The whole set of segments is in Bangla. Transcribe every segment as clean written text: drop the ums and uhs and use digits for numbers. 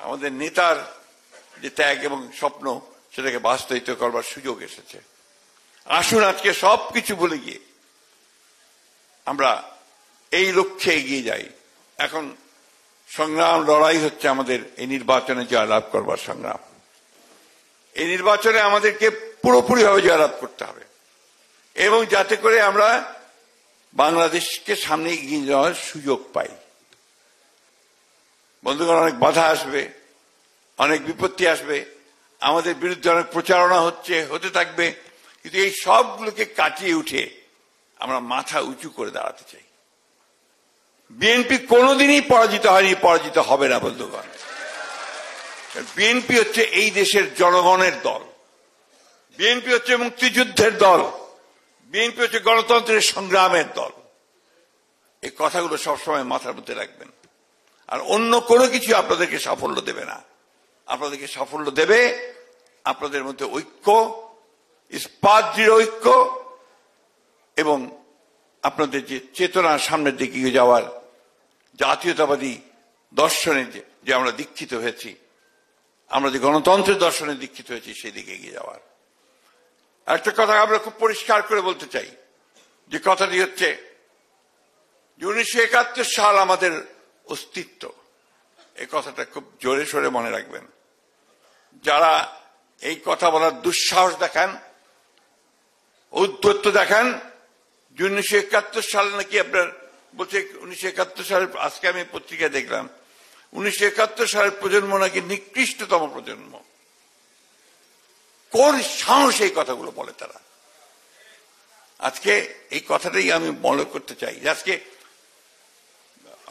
আমাদের নেতার যে ত্যাগ এবং স্বপ্ন সেটাকে বাস্তবায়িত করবার সুযোগ এসেছে। আসুন আজকে সবকিছু ভুলে গিয়ে আমরা এই লক্ষ্যে এগিয়ে যাই। এখন সংগ্রাম লড়াই হচ্ছে আমাদের এই নির্বাচনে জয়লাভ করবার সংগ্রাম। এই নির্বাচনে আমাদেরকে পুরোপুরিভাবে জয়লাভ করতে হবে এবং যাতে করে আমরা বাংলাদেশকে সামনে এগিয়ে যাওয়ার সুযোগ পাই। বন্ধুগণ, অনেক বাধা আসবে, অনেক বিপত্তি আসবে, আমাদের বিরুদ্ধে অনেক প্রচারণা হতে থাকবে, কিন্তু এই সবগুলোকে কাটিয়ে উঠে আমরা মাথা উঁচু করে দাঁড়াতে চাই। বিএনপি কোনোদিনই পরাজিত হয়নি, পরাজিত হবে না বন্ধুগণ। বিএনপি হচ্ছে এই দেশের জনগণের দল, বিএনপি হচ্ছে মুক্তিযুদ্ধের দল, বিএনপি হচ্ছে গণতন্ত্রের সংগ্রামের দল। এই কথাগুলো সবসময় মাথার মধ্যে রাখবেন। আর অন্য কোনো কিছু আপনাদেরকে সাফল্য দেবে না। আপনাদেরকে সাফল্য দেবে আপনাদের মধ্যে ঐক্য, ইস্পাত দৃঢ় ঐক্য এবং আপনাদের যে চেতনা সামনের দিকে এগিয়ে যাওয়ার জাতীয়তাবাদী দর্শনে যে আমরা দীক্ষিত হয়েছি, আমরা যে গণতন্ত্রের দর্শনে দীক্ষিত হয়েছি সেই দিকে এগিয়ে যাওয়ার। একটা কথা আমরা খুব পরিষ্কার করে বলতে চাই, যে কথাটি হচ্ছে যে 1971 সাল আমাদের অস্তিত্ব। এই কথাটা খুব জোরে সোরে মনে রাখবেন। যারা এই কথা বলার দুঃসাহস দেখান, ঔদ্ধত্য দেখান, 1971 সাল নাকি আপনার বলছে 1971 সালের, আজকে আমি পত্রিকায় দেখলাম 1971 সালের প্রজন্ম নাকি নিকৃষ্টতম প্রজন্ম। কোন সাহস এই কথাগুলো বলে তারা? আজকে এই কথাটাই আমি মনে করতে চাই। আজকে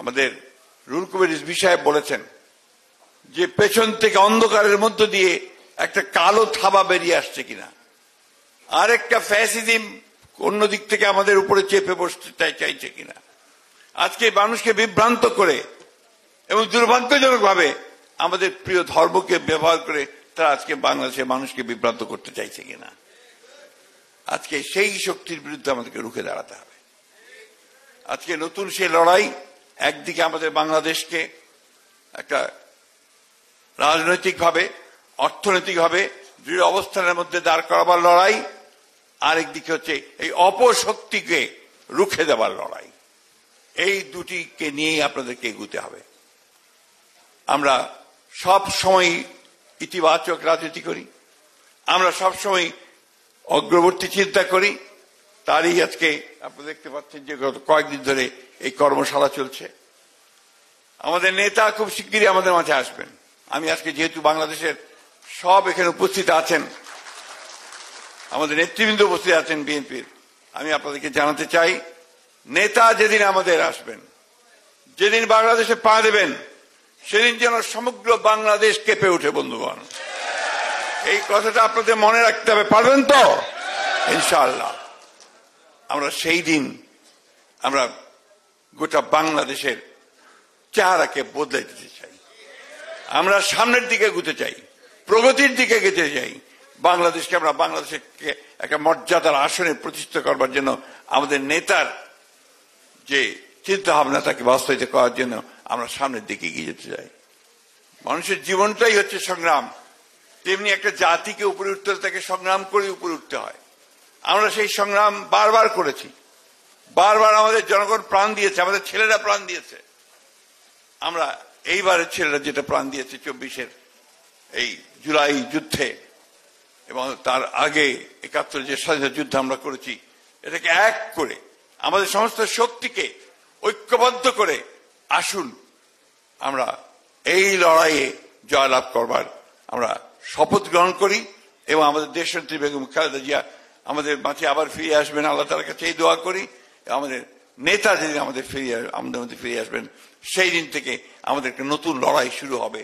আমাদের রুহুল কবির রিজভী সাহেব বলেছেন যে পেছন থেকে অন্ধকারের মধ্য দিয়ে একটা কালো থাবা বেরিয়ে আসছে কিনা, আর একটা ফ্যাসিজম অন্য দিক থেকে আমাদের উপরে চেপে বসতে চাইছে কিনা। আজকে মানুষকে বিভ্রান্ত করে এবং দুর্ভাগ্যজনক ভাবে আমাদের প্রিয় ধর্মকে ব্যবহার করে তারা আজকে বাংলাদেশের মানুষকে বিভ্রান্ত করতে চাইছে কিনা। আজকে সেই শক্তির বিরুদ্ধে আমাদেরকে রুখে দাঁড়াতে হবে। আজকে নতুন সেই লড়াই, একদিকে আমাদের বাংলাদেশকে একটা রাজনৈতিকভাবে, অর্থনৈতিকভাবে দৃঢ় অবস্থানের মধ্যে দাঁড় করাবার লড়াই, আরেকদিকে হচ্ছে এই অপশক্তিকে রুখে দেওয়ার লড়াই। এই দুটিকে নিয়েই আপনাদেরকে এগুতে হবে। আমরা সব সময় ইতিবাচক রাজনীতি করি, আমরা সব সময় অগ্রবর্তী চিন্তা করি। তারই আজকে আপনারা দেখতে পাচ্ছেন যে গত কয়েকদিন ধরে এই কর্মশালা চলছে। আমাদের নেতা খুব শিগগিরই আমাদের মাঝে আসবেন। আমি আজকে যেহেতু বাংলাদেশের সব এখানে উপস্থিত আছেন, আমাদের নেতৃবৃন্দ উপস্থিত আছেন বিএনপির, আমি আপনাদেরকে জানাতে চাই, নেতা যেদিন আমাদের আসবেন, যেদিন বাংলাদেশে পা দেবেন, সেদিন যেন সমগ্র বাংলাদেশ কেঁপে ওঠে। বন্ধুগণ, এই কথাটা আপনাদের মনে রাখতে হবে। পারবেন তো? ইনশাআল্লাহ আমরা সেই দিন আমরা গোটা বাংলাদেশের চেহারাকে বদলে দিতে চাই। আমরা সামনের দিকে এগোতে চাই, প্রগতির দিকে এগোতে চাই। বাংলাদেশকে আমরা বাংলাদেশকে একটা মর্যাদার আসনে প্রতিষ্ঠা করবার জন্য আমাদের নেতার যে চিন্তা ভাবনা তাকে বাস্তবায়িত করার জন্য আমরা সামনের দিকে এগিয়ে যেতে চাই। মানুষের জীবনটাই হচ্ছে সংগ্রাম। তেমনি একটা জাতিকে উপরে উঠতে হলে তাকে সংগ্রাম করে উপরে উঠতে হয়। আমরা সেই সংগ্রাম বারবার করেছি, বারবার আমাদের জনগণ প্রাণ দিয়েছে, আমাদের ছেলেরা প্রাণ দিয়েছে। আমরা এইবারের ছেলেরা যেটা প্রাণ দিয়েছে 24-এর এই জুলাই যুদ্ধে এবং তার আগে 71 যে স্বাধীনতা যুদ্ধ আমরা করেছি, এটাকে এক করে আমাদের সমস্ত শক্তিকে ঐক্যবদ্ধ করে আসুন আমরা এই লড়াইয়ে জয়লাভ করবার আমরা শপথ গ্রহণ করি এবং আমাদের দেশনেত্রী বেগম খালেদা জিয়া আমাদের মাঝে আবার ফিরে আসবেন, আল্লাহ তাআলার কাছে এই দোয়া করি। আমাদের নেতা যেদিন আমাদের মধ্যে ফিরে আসবেন, সেই দিন থেকে আমাদের একটা নতুন লড়াই শুরু হবে।